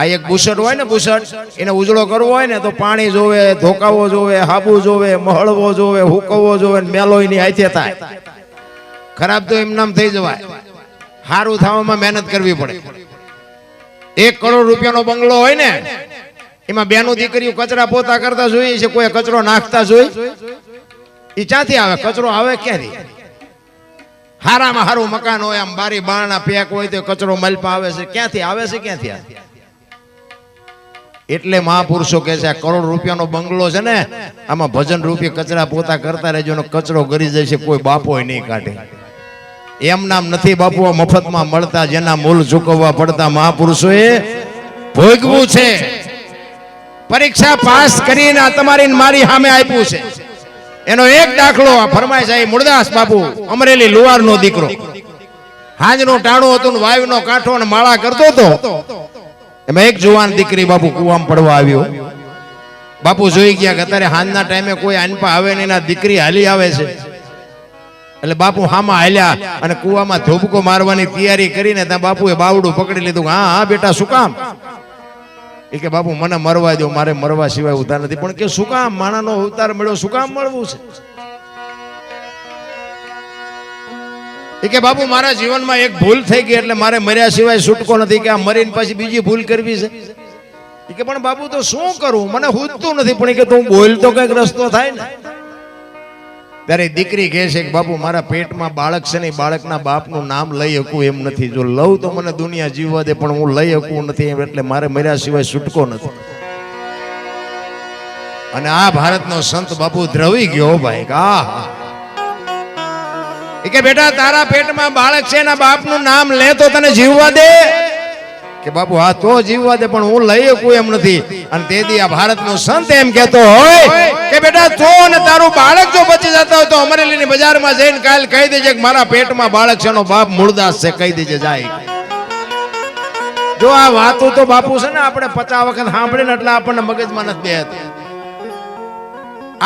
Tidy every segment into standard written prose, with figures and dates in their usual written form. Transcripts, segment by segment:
આ એક બુસટ હોય ને, બુસટ એને ઉજળો કરવો હોય ને તો પાણી જોવે, ધોકાવો જોવે, હાબુ જોવે, મહળવો જોવે, હુકવવો જોવે, મેલો એની હાથે થાય. ખરાબ તો એમ નામ થઈ જવાય. સારું થવામાં મહેનત કરવી પડે. 1 કરોડ રૂપિયાનો બંગલો હોય ને, એમાં બેનું દીકરીઓ કચરા પોતા કરતા જોઈએ છે, કોઈ કચરો નાખતા જોઈ? એ ક્યાંથી આવે? કચરો આવે ક્યાંથી? હારામાં હારું મકાન હોય, આમ બારી બારણા પેક હોય તો કચરો મલપા આવે છે. ક્યાંથી આવે છે? ક્યાંથી આવે? એટલે મહાપુરુષો કહે છે, 1 કરોડ રૂપિયાનો બંગલો છે ને, આમાં ભજન રૂપિયા કચરા પોતા કરતા રહેજો ને કચરો ગરી જાય છે, કોઈ બાપો નહીં કાઢે. એમ નામ નથી બાપુ મફતમાં મળતા, જેના મૂળ ચૂકવવા પડતા. મહાપુરુષોએ ભોગવું છે. પરીક્ષા પાસ કરીને તમારી મારી સામે આપ્યું છે. એનો એક દાખલો ફરમાય છે. મૂળદાસ બાપુ અમરેલી લુવારનો દીકરો, હાજનું ટાણું હતું ને વાયુનો કાંઠો ને માળા કરતો હતો. એમાં એક જુવાન દીકરી બાપુ કુવામાં પડવા આવ્યો. બાપુ જોઈ ગયા કે અત્યારે હાંજના ટાઈમે કોઈ આનપા આવે ને એના દીકરી હાલી આવે છે. એટલે બાપુ હામાં હાલ્યા અને કુવામાં ધોબકો મારવાની તૈયારી કરીને ત્યાં બાપુએ બાવડું પકડી લીધું. હા હા બેટા, શું કામ? એ કે બાપુ મને મરવા દો, મારે મરવા સિવાય ઉતાર નથી. પણ કે શું કામ? માણાનો અવતાર મળ્યો, શું કામ મળવું છે? એ કે બાપુ મારા જીવનમાં એક ભૂલ થઈ ગઈ, એટલે મારે મર્યા સિવાય છૂટકો નથી. કે આ મરીને પછી બીજી ભૂલ કરવી છે. એ કે પણ બાપુ તો શું કરું, મને હુજતું નથી. પણ કે તું બોલ તો કઈક રસ્તો થાય ને. ત્યારે દીકરી કહે છે કે બાપુ મારા પેટમાં બાળક છે ને, બાળકના બાપનું નામ લઈ શકું એમ નથી. જો લઉં તો મને દુનિયા જીવવા દે, પણ હું લઈ શકું નથી એમ, એટલે મારે મર્યા સિવાય છૂટકો નથી. અને આ ભારતનો સંત બાપુ દ્રવી ગયો ભાઈ. કે બેટા તારા પેટમાં બાળક છે, એના બાપનું નામ લે તો તને જીવવા દે? કે બાપુ હા તો જીવવા દે, પણ હું લઈ શકું એમ નથી. અને તેથી આ ભારતનો સંત એમ કહેતો હોય કે બેટા તો અને તારું બાળક જો બચી જતા હોય તો અમરેલીની બજારમાં જઈને કાલ કહી દેજે કે મારા પેટમાં બાળક છે, એનો બાપ મૂળદાસ છે, કહી દેજે જાય. જો આ વાતો તો બાપુ છે ને આપણે 50 વખત સાંભળીને એટલે આપણને મગજમાં નથી બેહતી.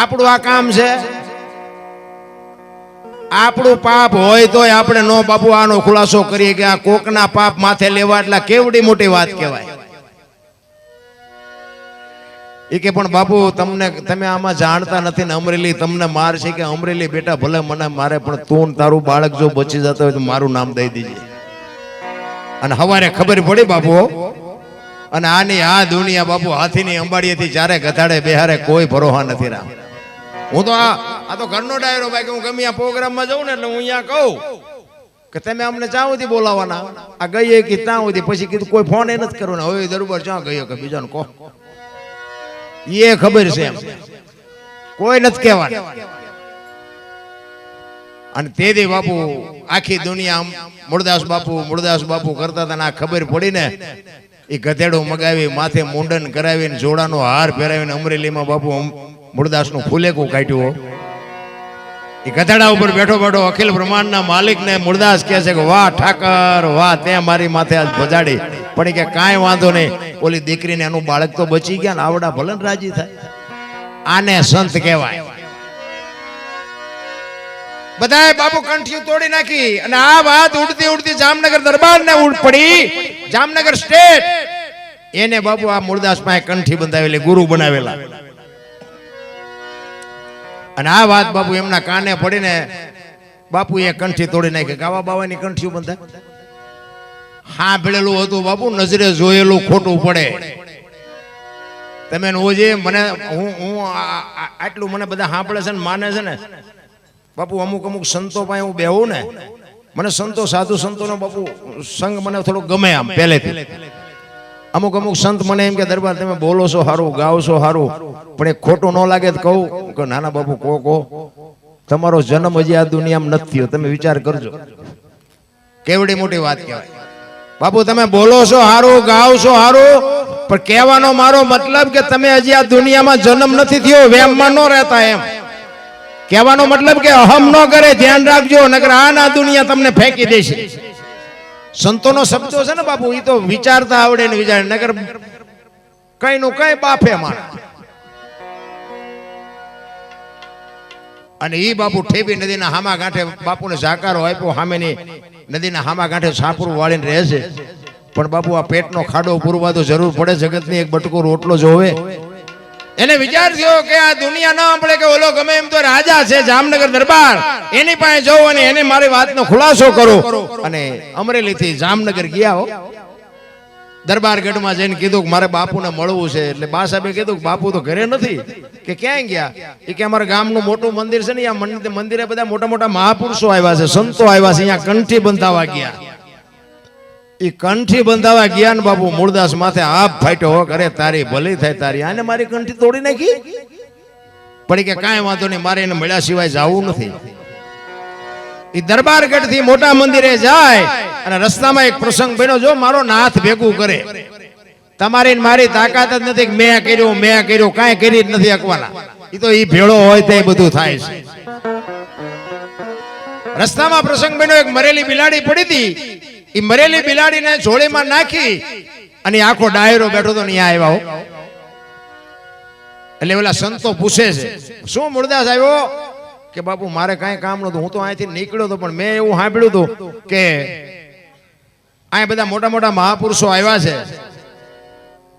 આપણું આ કામ છે. આપણું પાપ હોય તો આપણે નો બાપુ આનો ખુલાસો કરીએ કે આ કોકના પાપ માથે લેવા એટલે કેવડી મોટી વાત કહેવાય. એ કે પણ બાપુ તમે આમાં જાણતા નથી ને, અમરેલી તમને માર છે. કે અમરેલી બેટા ભલે મને મારે, પણ તું તારું બાળક જો બચી જતો હોય તો મારું નામ દઈ દેજે. અને હવારે ખબર પડી બાપુ, અને આની આ દુનિયા બાપુ હાથીની અંબાડીએથી ચારે ગધાડે બેહારે કોઈ ભરોસા નથી રામ. હું તો આ તો ઘરનો ડાયરો ભાઈ, કે હું ગમે આ પ્રોગ્રામમાં જાઉં ને એટલે હું અહીંયા કહું કે તમે અમને ચા સુધી બોલાવાના. આ ગઈએ કે ત્યાં સુધી, પછી કીધું કોઈ ફોન એ નથી કરવાનો. હવે દરબાર ચા ગયો કે બીજાને કહો, એ ખબર છે એમ, કોઈ નથી કહેવાનું. અને તેથી બાપુ આખી દુનિયા મૂળદાસ બાપુ કરતા હતા. આ ખબર પડી ને, એ ગધેડું મગાવી, માથે મુંડન કરાવીને, જોડાનો હાર પહેરાવીને અમરેલીમાં બાપુ મૂળદાસનું ફૂલેકું કાઢ્યું. એ ગધેડા ઉપર બેઠો બેઠો અખિલ બ્રહ્માંડના માલિકને મૂળદાસ કહે છે કે વાહ ઠાકર વાહ, તે મારી માથે આજ ભજાડી. પણ કે કાંઈ વાંધો નહીં, ઓલી દીકરીને એનું બાળક તો બચી ગયા ને, આવડા ભલે રાજી થાય. આને સંત કહેવાય. બધાએ બાપુ કંઠિયું તોડી નાખી. અને આ વાત ઉડતી ઉડતી જામનગર દરબારને ઉડ પડી. જામનગર સ્ટેટ એને બાપુ આ મૂળદાસ પાસે કંઠી બંધાવેલી, ગુરુ બનાવેલા. અને આ વાત બાપુ એમના કાને પડીને બાપુ એ કંઠી તોડી નાખી. ગાવા બાવાની કંઠીઓ બંધાય. હા ભેળેલું હતું બાપુ, નજરે જોયેલું ખોટું પડે. તમે ઓજે મને હું આટલું મને બધા સાંભળે છે ને માને છે ને બાપુ. અમુક સંતો પાસે હું બેહું ને, મને સંતો સાધુ સંતોનો બાપુ સંગ મને થોડો ગમે આમ પહેલેથી. અમુક સંત મને એમ કે દરબાર તમે બોલો છો સારું, ગાઓ છો સારું, પણ એ ખોટું ન લાગે તો કહું કે નાના બાપુ કહો તમારો જન્મ હજી આ દુનિયામાં નથી થયો, તમે વિચાર કરજો. કેવડી મોટી વાત કહેવાય. બાપુ તમે બોલો છો સારું, ગાઓ છો સારું, પણ કહેવાનો મારો મતલબ કે તમે હજી આ દુનિયામાં જન્મ નથી થયો, વેમમાં ન રહેતા એમ કહેવાનો મતલબ. કે અહમ ન કરે, ધ્યાન રાખજો, નકર આ દુનિયા તમને ફેંકી દેશે. સંતોનો શબ્દો છે ને બાપુ, એ તો વિચારતા આવડે ને વિચાર, નગર કઈ નું કઈ બાફે મારા. અને ઈ બાપુ ઠેબી નદીના હામા ગાંઠે બાપુને જાકારો આપ્યો. સામેની નદીના હામા ગાંઠે સાપરું વાળીને રહે છે. પણ બાપુ આ પેટનો ખાડો પૂરવા તો જરૂર પડે. જગતની એક બટકો રોટલો જોવે. એને વિચાર થયો કે આ દુનિયા ના સાંભળે કે ઓલો ગમે એમ તો રાજા છે જામનગર દરબાર, એની પાસે જવું અને એને મારી વાતનો ખુલાસો કરો. અને અમરેલી થી જામનગર ગયા હો. દરબારગઢમાં જઈને કીધું કે મારે બાપુને મળવું છે. એટલે બા સાહેબે કીધું કે બાપુ તો ઘરે નથી. કે ક્યાંય ગયા? એ કે અમારા ગામનું મોટું મંદિર છે ને, આ મંદિરે બધા મોટા મોટા મહાપુરુષો આવ્યા છે, સંતો આવ્યા છે, અહીંયા કંઠી બંધાવા ગયા. એ કંઠી બંધાવા ગયા ને બાપુ મૂળદાસ માથે આપ ફાટ્યો હો. અરે તારી ભલી થાય તારી, આને મારી કંઠી તોડી નાખી. પડી કે કાંઈ વાંધો નહીં, મારે એને મળ્યા સિવાય જવું નથી. એ દરબારગઢ થી મોટા મંદિરે જાય અને રસ્તામાં એક પ્રસંગ બન્યો. જો મારો નાથ ભેગું કરે, તમારી મારી તાકાત જ નથી કે મેં કર્યું કાંઈ કરી જ નથી શકવાના. એ તો એ ભેળો હોય તે બધું થાય છે. રસ્તામાં પ્રસંગ બન્યો, એક મરેલી બિલાડી પડી હતી. એ મરેલી બિલાડીને જોડીમાં નાખી અને આખો ડાયરો બેઠો તો ત્યાં આવ્યા હો. એટલે ઓલા સંતો પૂછે છે, શું મૂળદાસ આવ્યો? કે બાપુ મારે કાંઈ કામ નતું, હું તો અહીંથી નીકળ્યો હતો, પણ મેં એવું સાંભળ્યું હતું કે અહીંયા બધા મોટા મોટા મહાપુરુષો આવ્યા છે.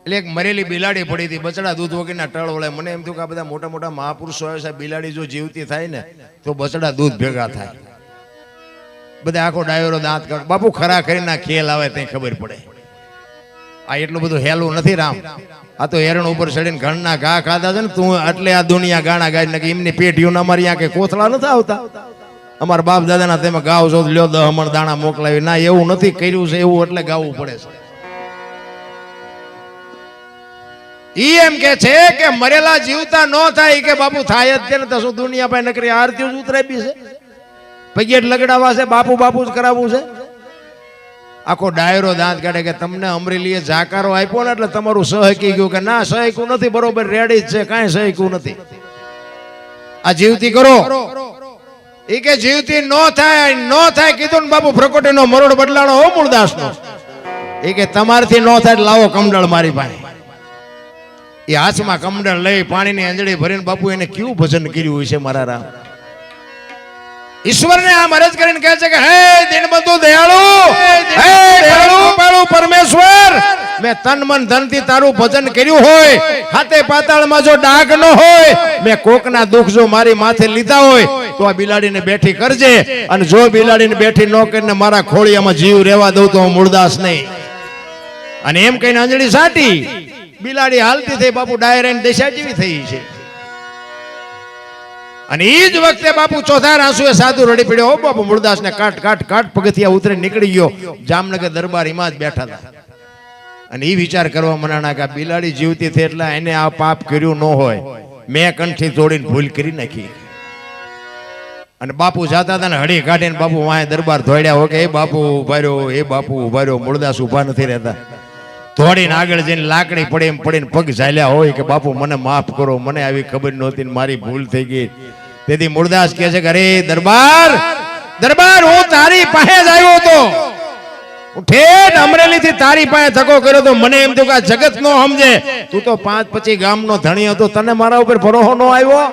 એટલે એક મરેલી બિલાડી પડી હતી, બચડા દૂધ વગરના ટળ વળે. મને એમ થયું કે આ બધા મોટા મોટા મહાપુરુષો આવ્યા છે, બિલાડી જો જીવતી થાય ને તો બચડા દૂધ ભેગા થાય. બધા આખો ડાયરો દાંત કાઢ. બાપુ ખરા કરીને ખેલ આવે ત્યાં ખબર પડે. આ એટલું બધું હેલું નથી રામ. આ તો હેરણ ઉપર ચડીને ઘરના ઘા ખાધા છે ને તું, એટલે આ દુનિયા ગાણા ગાય ને એમની પેટીઓ અમારી ત્યાં કે કોથળા નથી આવતા. અમારા બાપ દાદાના તમે ગાવ છો લ્યો 10 મણ દાણા મોકલાવી. ના, એવું નથી કર્યું છે એવું, એટલે ગાવું પડે છે. ઈ એમ કે છે કે મરેલા જીવતા ન થાય કે બાપુ થાય જ ને. તો શું દુનિયા પાસે નકરી આરતીઓ જ ઉતરાવી છે, પગેટ લગડાવા છે, બાપુ બાપુ જ કરાવવું છે. આખો ડાયરો દાંત કાઢે કે તમને અમરેલીએ જાકારો આપ્યો ને એટલે તમારું સહકી ગયું. કે ના, સહકું નથી, બરોબર રેડી જ છે, કાંઈ સહકું નથી. આ જીવતી કરો. એ કે જીવતી ન થાય કીધું ને બાપુ પ્રકોટીનો મરોડ બદલાણો હો મૂળદાસનો. એ કે તમારથી ન થાય લાવો કમંડળ મારી પાસે. એ હાથમાં કમંડળ લઈ પાણીની અંજળી ભરીને બાપુ એને કેવું ભજન કર્યું હોય છે મારા રામ. ઈશ્વરને આમ અરજ કરીને કહે છે કે હે દીનબંધુ દયાળુ, હે દયાળુ પરમેશ્વર, મેં તન મન ધનથી તારું ભજન કર્યું હોય, હાથે પાતાળમાં જો ડાઘ ન હોય, મેં કોકના દુઃખ જો મારી માથે લીધા હોય તો આ બિલાડીને બેઠી કરજે. અને જો બિલાડીને બેઠી ન કરીને મારા ખોળિયામાં જીવ રહેવા દઉં તો હું મૂળદાસ નહીં. અને એમ કહીને અંજળી સાટી બિલાડી હાલતી થઈ બાપુ ડાયરેન દશા જેવી થઈ છે. અને એ જ વખતે બાપુ ચોથા આંસુએ સાધુ રડી પડ્યો. હો બાપુ મૂળદાસ ને કાટ કાટ કાટ પગથિયા ઉતરી નીકળી ગયો. જામનગર દરબાર એમાં જ બેઠા હતા. અને એ વિચાર કરવા મનાણા કે બિલાડી જીવતી થઈ એટલે એને આ પાપ કર્યું ન હોય, મેં કંઠી તોડીને ભૂલ કરી નાખી. અને બાપુ જાતા હતા ને હળી કાઢીને બાપુ વાંહે દરબાર ધોડ્યા હોય કે એ બાપુ ઉભા રહ્યો, એ બાપુ ઉભા રહ્યો. મૂળદાસ ઉભા નથી રહેતા. ધોડીને આગળ જઈને લાકડી પડી એમ પડીને પગ ઝાલ્યા હોય કે બાપુ મને માફ કરો, મને આવી ખબર નહોતી, મારી ભૂલ થઈ ગઈ. તેથી મૂળદાસ કહે છે કે અરે દરબાર હું તારી પાસે જ આવ્યો હતો, હું ઠેઠ અમરેલી થી તારી પાસે ધક્કો કર્યો તો. મને એમ થયું કે આ જગત નો સમજે, તું તો 5-25 ગામનો ધણી હતો, તને મારા ઉપર ભરોસો ન આવ્યો.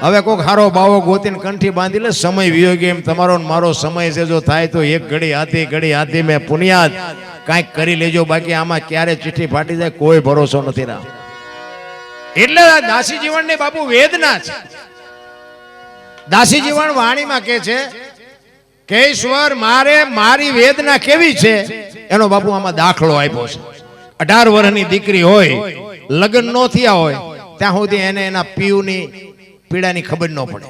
હવે કોક હારો બાવો ગોતીને કંઠી બાંધી લે, સમય વિયો ગયો. એમ તમારો મારો સમય છે, જો થાય તો એક ઘડી હાથી મેં પુનિયાદ કાંઈક કરી લેજો, બાકી આમાં ક્યારે ચિઠ્ઠી ફાટી જાય કોઈ ભરોસો નથી રામ. એટલે દાસી જીવનની બાપુ વેદના છે. દાસી જીવન વાણીમાં કહે છે કે ઈશ્વર મારી વેદના કેવી છે એનો બાપુ આમાં દાખલો આપ્યો છે. 18 વર્ષની દીકરી હોય, લગ્ન ન થયા હોય ત્યાં સુધી એને એના પીયુની પીડાની ખબર ન પડે.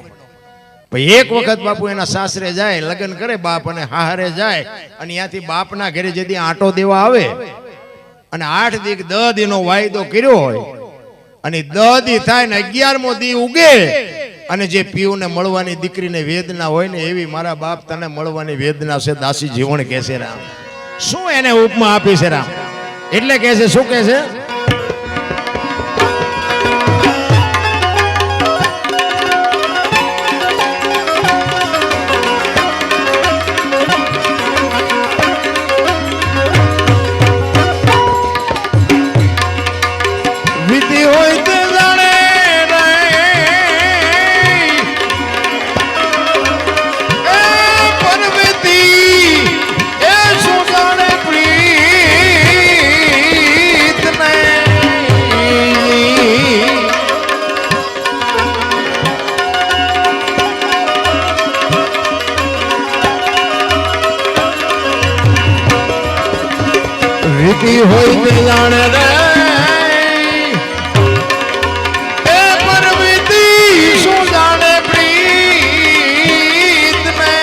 ભાઈ એક વખત બાપુ એના સાસરે જાય, લગ્ન કરે બાપ અને હારે જાય, અને ત્યાંથી બાપના ઘરે જેથી આંટો દેવા આવે અને 8 દી 10 દીનો વાયદો કર્યો હોય અને 10 દી થાય ને 11મો દી ઉગે અને જે પીયુને મળવાની દીકરીને વેદના હોય ને એવી મારા બાપ તને મળવાની વેદના છે. દાસી જીવન કહે છે રામ. શું એને ઉપમા આપી છે રામ? એટલે કહે છે, શું કહે છે? એ શું જાણે પ્રિય કોઈ તે જાણે રે એ પરમિતી શું જાણે પ્રીત ને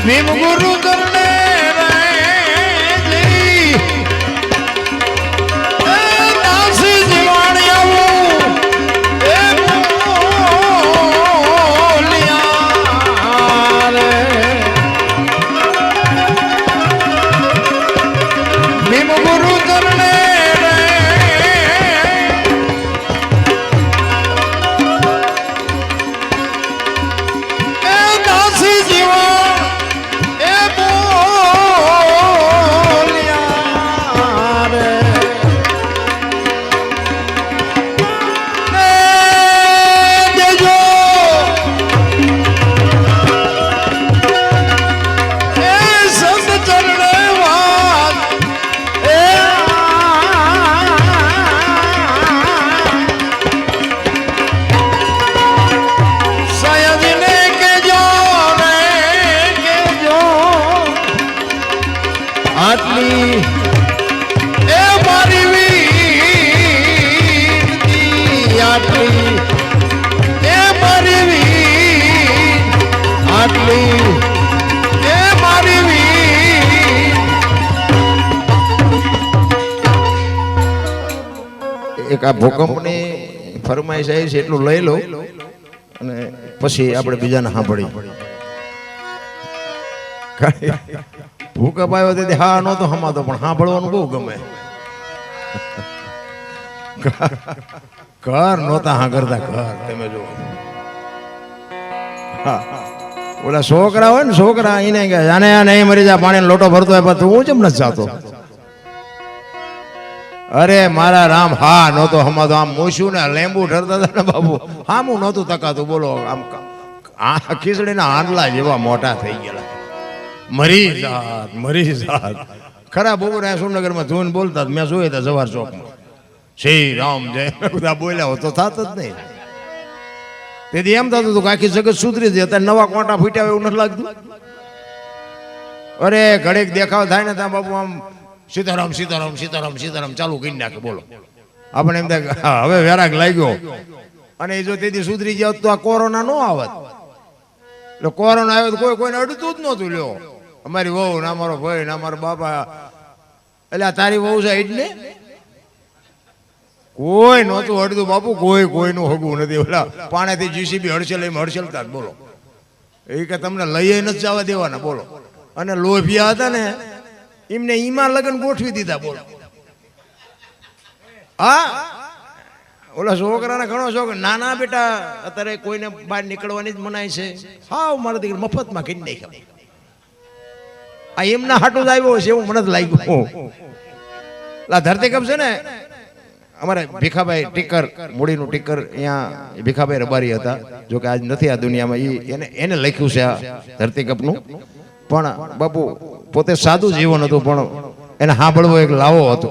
ભીમ ગુરુ કરને દાસી જીવાણિયાવું એ બોલિયા રે ભીમ ગુરુ કરને એ દાસી જીવા આટલી એ મારી વીર આટલી એ મારી વીર આટલી એ મારી વીર એક આ ભૂકંપની ફરમાઈશ આવી છે એટલું લઈ લો અને પછી આપણે બીજાને સાંભળી ભૂકંપ આવ્યો તેથી હા નહોતો હમાતો પણ સાંભળવાનું બહુ ગમે ઘર નહોતા હા કરતા ઘર તમે જો ઓલા છોકરા હોય ને છોકરા એને કે જાને આ નહીં મરી જા પાણી લોટો ભરતો હોય તું હું કેમ નથી જાતો અરે મારા રામ હા નહોતો હમાતો આમ મૂછું ને લેંબુ ઠરતા હતા ને બાબુ હા હું નહોતું તકાતું બોલો આમ ખીચડીના આંડલા જેવા મોટા થઈ ગયેલા મરી જાત ખરા બપોરે સુરનગરમાં ધૂન બોલતા મેં જોયા હતા જવાર ચોકમાં શ્રી રામ જય બધા બોલ્યા હો તો થાત જ નહીં તેથી એમ થતું હતું કે આખી જગત સુધરી જાય અત્યારે નવા કોટા ફૂટ્યા એવું નથી લાગતું અરે ઘડીક દેખાવ થાય ને ત્યાં બાપુ આમ સીતારામ સીતારામ સીતારામ સીતારામ ચાલુ કરી નાખે બોલો આપણે એમ થાય હવે વેરાગ લાગ્યો અને એ જો તેથી સુધરી જાવ તો આ કોરોના નો આવત એટલે કોરોના આવ્યો તો કોઈને અડતું જ નહોતું લ્યો અમારી વહુ ના મારો ભાઈ ના મારા બાપા એટલે આ તારી વહુ છે એટલે કોઈ નહોતું અડતું બાપુ કોઈનું હગું નથી ઓલા પાણીથી જીસીબી હડસેલ એમ હડસેલતા બોલો એ કે તમને લઈએ નથી જવા દેવાના બોલો અને લોભિયા હતા ને એમને ઈમાં લગ્ન ગોઠવી દીધા બોલો હા ઓલા છોકરાને ઘણો શોખ નાના બેટા અત્યારે કોઈને બહાર નીકળવાની જ મનાય છે હા મારા દીકરા મફતમાં કરી નાખ્યા આ એમના હાટું જ આવ્યો છે એવું મને જ લાગ્યું ધરતીકંપ છે ને અમારે ભીખાભાઈ ટીકર મૂડીનું ટીકર અહીંયા ભીખાભાઈ રબારી હતા જો કે આજ નથી આ દુનિયામાં એને લખ્યું છે આ ધરતીકંપનું પણ બાપુ પોતે સાદું જીવન હતું પણ એને સાંભળવો એક લાવો હતો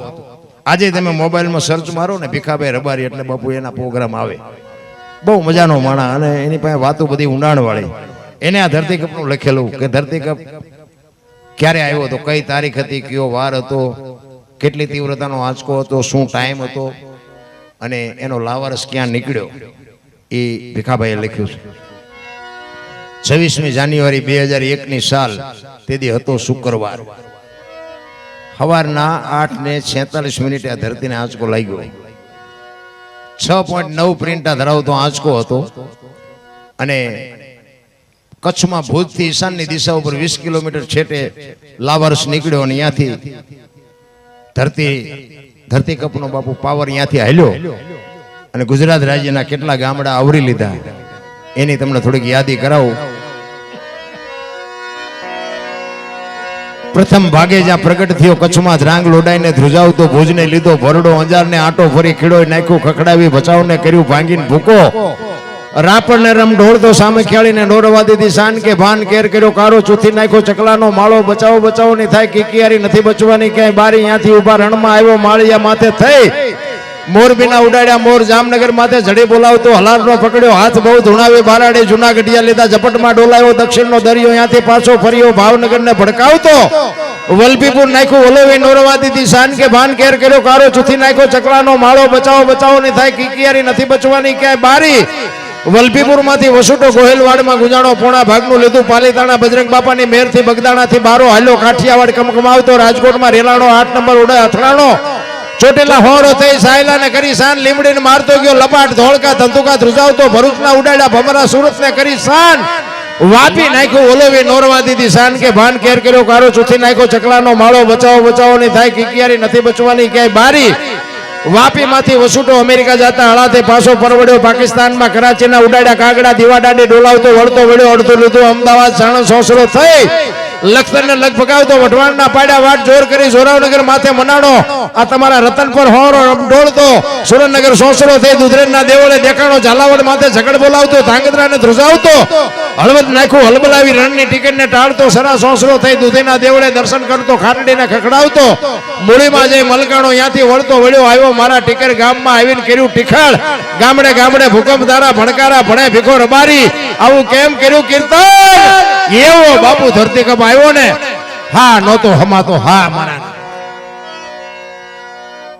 આજે તમે મોબાઈલમાં સર્ચ મારો ને ભીખાભાઈ રબારી એટલે બાપુ એના પ્રોગ્રામ આવે બહુ મજાનો માણા અને એની પાસે વાતો બધી ઊંડાણવાળી એને આ ધરતીકંપનું લખેલું કે ધરતીકંપ ક્યારે આવ્યો હતો કઈ તારીખ હતી કયો વાર હતો કેટલી તીવ્રતાનો આંચકો હતો શું ટાઈમ હતો અને એનો લાવારસ ક્યાં નીકળ્યો એ ભીખાભાઈએ લખ્યું છે 26મી જાન્યુઆરી 2001ની સાલ તેથી હતો શુક્રવાર સવારના 8:46 આ ધરતીને આંચકો લાગ્યો 6.9 પ્રિન્ટા ધરાવતો આંચકો હતો અને કચ્છમાં ભુજથી ઈશાનની દિશા ઉપર 20 કિલોમીટર છેટે લાવારસ નીકળ્યો અને ત્યાંથી ધરતીકપનો બાપુ પાવર ત્યાંથી હાલ્યો અને ગુજરાત રાજ્યના કેટલા ગામડા આવરી લીધા એની તમને થોડીક યાદી કરાવું. પ્રથમ ભાગે જ્યાં પ્રગટ થયો કચ્છમાં ધ્રાંગ લોડાઈને ધ્રુજાવતો ભુજને લીધો ભરડો અંજારને આટો ફરી ખીડોય નાખ્યું ખખડાવી બચાવને કર્યું ભાંગીને ભૂકો રાપણને રમ ઢોળતો સામે ખેડીને નોરવા દીધી શાન કે ભાન કેર કર્યો કારો ચૂથી નાખ્યો ચકલાનો માળો બચાવો ની થાય કિકિયારી નથી બચવાની ક્યાંય બારી ત્યાંથી ઉભા રણમાં આવ્યો માળિયા માથે થઈ મોરબીના ઉડાડ્યા મોર જામનગર માથે જડી બોલાવતો હલારનો પકડ્યો હાથ બહુ ધૂણાવી બારાડે જૂનાગઢિયા લીધા ઝપટમાં ડોલાયો દક્ષિણનો દરિયો ત્યાંથી પાછો ફર્યો ભાવનગરને ભડકાવતો વલભીપુર નાખ્યું ઓલોવી નોરવા દીધી શાન કે ભાન કેર કર્યો કારો ચૂથી નાખ્યો ચકલાનો માળો બચાવો ની થાય કિકિયારી નથી બચવાની ક્યાંય બારી વલભીપુર માંથી વસુટો ગોહેલવાડમાં ગુજાણો પોણા ભાગનું લીધું પાલીતાણા બજરંગ બાપાની મેરથી બગદાણાથી બારો હાલ્યો કાઠિયાવાડ કમકમાવતો રાજકોટમાં રેલાણો 8 નંબર ઉડે અથડાણો ચોટેલા હોરો થઈ સાયલાને કરી શાન લીમડીને મારતો ગયો લપાટ ધોળકા ધંધુકા ધ્રુજાવતો ભરૂચના ઉડાડ્યા ભમરા સુરતને કરી શાન વાપી નાખ્યું ઓલોવી નોરવા દીધી શાન કે ભાન કેર કર્યો કારો ચૂથી નાખ્યો ચકલાનો માળો બચાવો ની થાય કિકિયારી નથી બચવાની ક્યાંય બારી વાપી માંથી વસુટો અમેરિકા જતા હળાતે પાછો પરવડ્યો પાકિસ્તાનમાં કરાચીના ઉડાડ્યા કાગડા દીવાડાડી ડોલાવતો વળતો વળ્યો અડધું લીધું અમદાવાદ સાણંદ સોસરો થઈ લખતરને લગ ભગાવતો વઢવાણના પાડ્યા વાટ જોર કરી જોરાવનગર માથે મનાડો આ તમારા રતન પર હોરો ડોળતો સુરેન્દ્રનગર સોસરો થઈ દુધરેજના દેવળે દેખાણો ઝાલાવાડ માથે ઝઘડ બોલાવતો ધાંગધ્રાને ધ્રુજાવતો હળવદ નાખ્યું હલબલાવી રણની ટિકિટને ટાળતો સરા સોસરો થઈ દુધીના દેવળે દર્શન કરતો ખાટડીને ખખડાવતો મૂળીમાં જઈ મલકાણો ત્યાંથી વળતો વળ્યો આવ્યો મારા ટીકર ગામમાં આવીને કર્યું ટીખાળ ગામડે ગામડે ભૂકંપ ધારા ભણકારા ભણે ભીખો રબારી આવું કેમ કર્યું કીર્તન એવો બાપુ ધરતીકપ આવ્યો ને હા નહોતો હમાતો હા મારા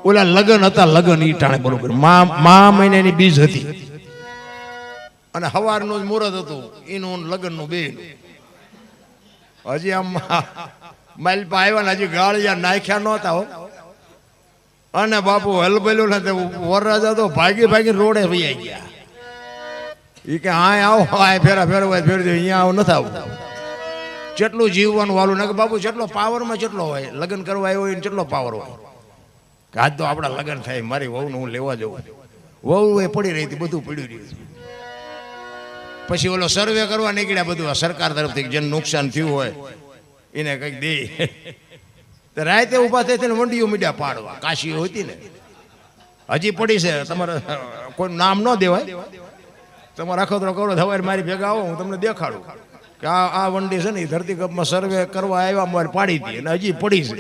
ઓલા લગન હતા લગન ઈ ટાણે બરોબર મા મહિનાની બીજ હતી અને હવારનું જ મુહૂર્ત હતું એનું લગનનું બે હજી આમ માઇલ પા આવ્યા ને હજી ગાળિયા નાખ્યા નહોતા હો અને બાપુ હલબેલું ને વરરાજા તો ભાગી રોડે વહી ગયા એ કે હા આવો હા ફેરા ફેરવા ફેરજો અહીંયા આવો નથી આવું જેટલું જીવવાનું વાલું ને બાપુ જેટલો પાવરમાં જેટલો હોય લગ્ન કરવા આવ્યો હોય જેટલો પાવર હોય આજ તો આપણા લગ્ન થાય મારી વહુને હું લેવા જવું વહુ એ પડી રહી હતી બધું પડ્યું રહ્યું પછી ઓલો સર્વે કરવા નીકળ્યા બધું સરકાર તરફથી જેને નુકસાન થયું હોય એને કંઈક દે રાતે ઉભા થઈ ને વંડીઓ મીડિયા પાડવા કાશી હતી ને હજી પડી છે તમારે કોઈ નામ ન દેવાય તમારે અખતરો કરો સવારે મારી ભેગા આવો હું તમને દેખાડું કે આ વંડી છે ને ધરતીકપમાં સર્વે કરવા આવ્યા મારે પાડી હતી અને હજી પડી છે.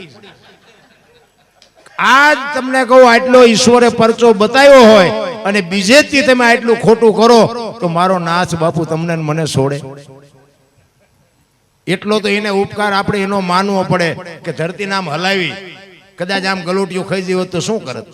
આજ તમને કહું આટલો ઈશ્વરે પરચો બતાવ્યો હોય અને બીજેથી તમે આટલું ખોટું કરો તો મારો નાથ બાપુ તમને મને છોડે એટલો તો એને ઉપકાર આપણે એનો માનવો પડે કે ધરતી નામ હલાવી કદાચ આમ ગલોટિયું ખાઈ ગઈ હોત તો શું કરત.